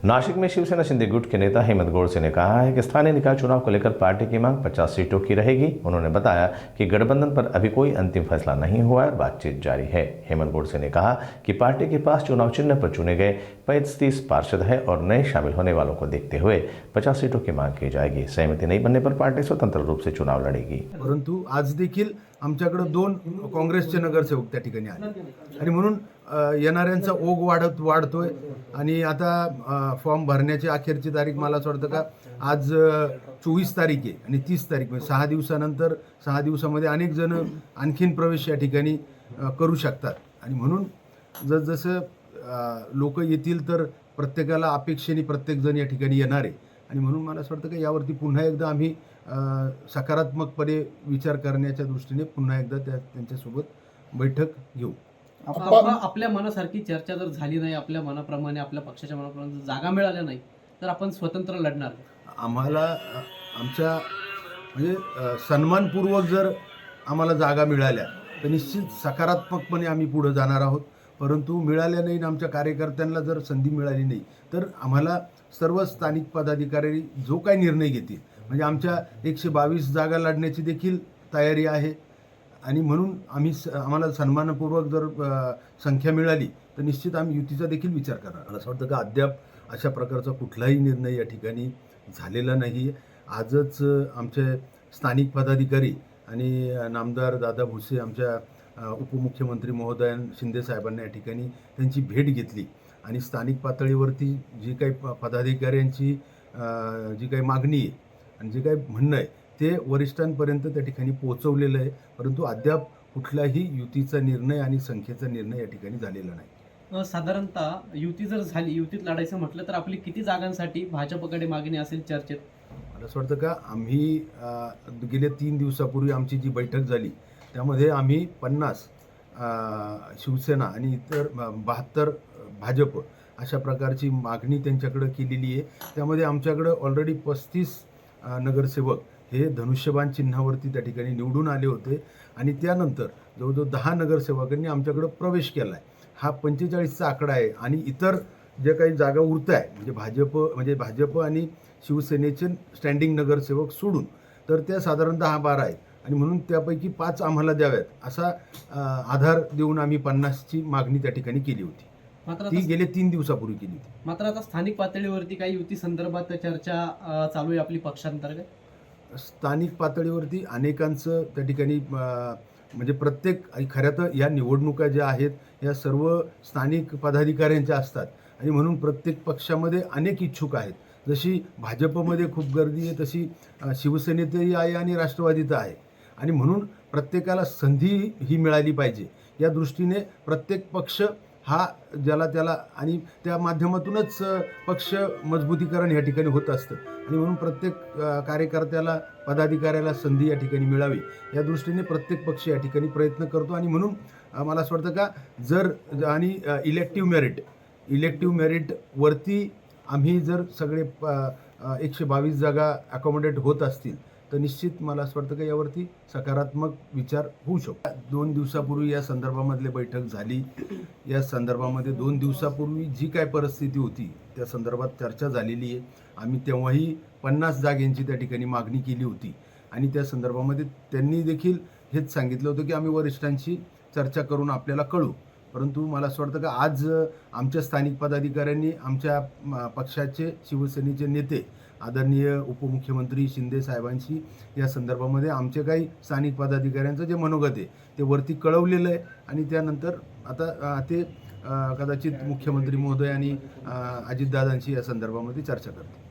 नासिक में शिवसेना शिंदे गुट के नेता हेमंत गोडसे ने कहा है कि स्थानीय निकाय चुनाव को लेकर पार्टी की मांग 50 सीटों की रहेगी। उन्होंने बताया कि गठबंधन पर अभी कोई अंतिम फैसला नहीं हुआ है और बातचीत जारी है। हेमंत गोडसे ने कहा कि पार्टी के पास चुनाव चिन्ह पर चुने गए 35 पार्षद है और नए शामिल होने वालों को देखते हुए 50 सीटों की मांग की जाएगी। सहमति नहीं बनने पर पार्टी स्वतंत्र रूप से चुनाव लढेगी। परंतु आज देखील आमच्याकडे 2 काँग्रेसचे नगरसेवक त्या ठिकाणी आले आणि म्हणून येणाऱ्यांचा ओघ वाढतोय आणि आता फॉर्म भरण्याची अखेरची तारीख मला असं वाटतं का आज 24 तारीख आहे आणि 30 तारीख म्हणजे 6 दिवसानंतर 6 दिवसामध्ये अनेक जण आणखीन प्रवेश या ठिकाणी करू शकतात आणि म्हणून जसं लोक येतील तर प्रत्येकाला अपेक्षेने प्रत्येकजण या ठिकाणी येणार आहे आणि म्हणून मला असं वाटतं की यावरती पुन्हा एकदा आम्ही सकारात्मकपणे विचार करण्याच्या दृष्टीने पुन्हा एकदा त्यांच्यासोबत बैठक घेऊ। आपल्या मनासारखी चर्चा जर झाली नाही, आपल्या मनाप्रमाणे आपल्या पक्षाच्या मनाप्रमाणे जागा मिळाल्या नाही तर आपण स्वतंत्र लढणार। आम्हाला आमच्या म्हणजे सन्मानपूर्वक जर आम्हाला जागा मिळाल्या तर निश्चित सकारात्मकपणे आम्ही पुढे जाणार आहोत। परंतु मिळाल्या नाही आणि आमच्या कार्यकर्त्यांना जर संधी मिळाली नाही तर आम्हाला सर्व स्थानिक पदाधिकारी जो काही निर्णय घेतील म्हणजे आमच्या 122 जागा लढण्याची देखील तयारी आहे आणि म्हणून आम्हाला सन्मानपूर्वक जर संख्या मिळाली तर निश्चित आम्ही युतीचा देखील विचार करणार। मला असं वाटतं की अद्याप अशा प्रकारचा कुठलाही निर्णय या ठिकाणी झालेला नाही। आजच आमचे स्थानिक पदाधिकारी आणि नामदार दादा भुसे आमच्या उपमुख्यमंत्री महोदय शिंदे साहेबांना या ठिकाणी त्यांची भेट घेतली आणि स्थानिक पातळीवरती जी काही पदाधिकाऱ्यांची जी काही मागणी आहे आणि जे काही म्हणणं आहे ते वरिष्ठांपर्यंत त्या ठिकाणी पोहोचवलेलं आहे। परंतु अद्याप कुठलाही युतीचा निर्णय आणि संख्येचा निर्णय या ठिकाणी झालेला नाही। साधारणतः युती जर झाली, युतीत लढायचं म्हटलं तर आपली किती जागांसाठी भाजपकडे मागणी असेल चर्चेत? मला असं वाटतं का आम्ही गेल्या 3 दिवसापूर्वी आमची जी बैठक झाली त्यामध्ये आम्ही 50 शिवसेना आणि इतर 72 भाजप अशा प्रकारची मागणी त्यांच्याकडे केलेली आहे। त्यामध्ये आमच्याकडे ऑलरेडी 35 नगरसेवक हे धनुष्यबाण चिन्हावरती त्या ठिकाणी निवडून आले होते आणि त्यानंतर जवळजवळ 10 नगरसेवकांनी आमच्याकडे प्रवेश केला आहे। हा 45चा आकडा आहे आणि इतर जे काही जागा उरत आहे म्हणजे भाजप आणि शिवसेनेचे स्टँडिंग नगरसेवक सोडून तर त्या साधारणतः 12 आहेत आणि म्हणून त्यापैकी 5 आम्हाला द्याव्यात असा आधार देऊन आम्ही 50ची मागणी त्या ठिकाणी केली होती। ती गेले 3 दिवसापूर्वी केली होती। मात्र आता स्थानिक पातळीवरती काही युती संदर्भात चर्चा चालू आहे आपली पक्षांतर्गत? स्थानिक पातळीवरती अनेकांचं त्या ठिकाणी म्हणजे प्रत्येक खऱ्या तर या निवडणुका ज्या आहेत या सर्व स्थानिक पदाधिकाऱ्यांच्या असतात आणि म्हणून प्रत्येक पक्षामध्ये अनेक इच्छुक आहेत। जशी भाजपमध्ये खूप गर्दी आहे तशी शिवसेनेतही आहे आणि राष्ट्रवादीत आहे आणि म्हणून प्रत्येकाला संधी ही मिळाली पाहिजे या दृष्टीने प्रत्येक पक्ष हा ज्याला त्याला आणि त्या माध्यमातूनच पक्ष मजबूतीकरण या ठिकाणी होत असतं आणि म्हणून प्रत्येक कार्यकर्त्याला पदाधिकाऱ्याला संधी या ठिकाणी मिळावी या दृष्टीने प्रत्येक पक्ष या ठिकाणी प्रयत्न करतो आणि म्हणून मला असं वाटतं का जर आणि इलेक्टिव्ह मेरिटवरती आम्ही जर सगळे 122 जागा अकोमोडेट होत असतील तर निश्चित मला असं वाटतं की यावरती सकारात्मक विचार होऊ शकतो। 2 दिवसापूर्वी या संदर्भामधली बैठक झाली। या संदर्भामध्ये 2 दिवसापूर्वी जी काय परिस्थिती होती त्या संदर्भात चर्चा झालेली आहे। आम्ही तेव्हाही 50 जागांची त्या ठिकाणी मागणी केली होती आणि त्या संदर्भामध्ये त्यांनी देखील हेच सांगितलं होतं की आम्ही वरिष्ठांशी चर्चा करून आपल्याला कळू। परंतु मला असं वाटतं की आज आमच्या स्थानिक पदाधिकाऱ्यांनी आमच्या पक्षाचे शिवसेनेचे नेते आदरणीय उपमुख्यमंत्री शिंदे साहेबांशी या संदर्भामध्ये आमचे काही स्थानिक पदाधिकाऱ्यांचं जे मनोगत आहे ते वरती कळवलेलं आहे आणि त्यानंतर आता ते कदाचित मुख्यमंत्री महोदय आणि अजितदादांशी या संदर्भामध्ये चर्चा करतील।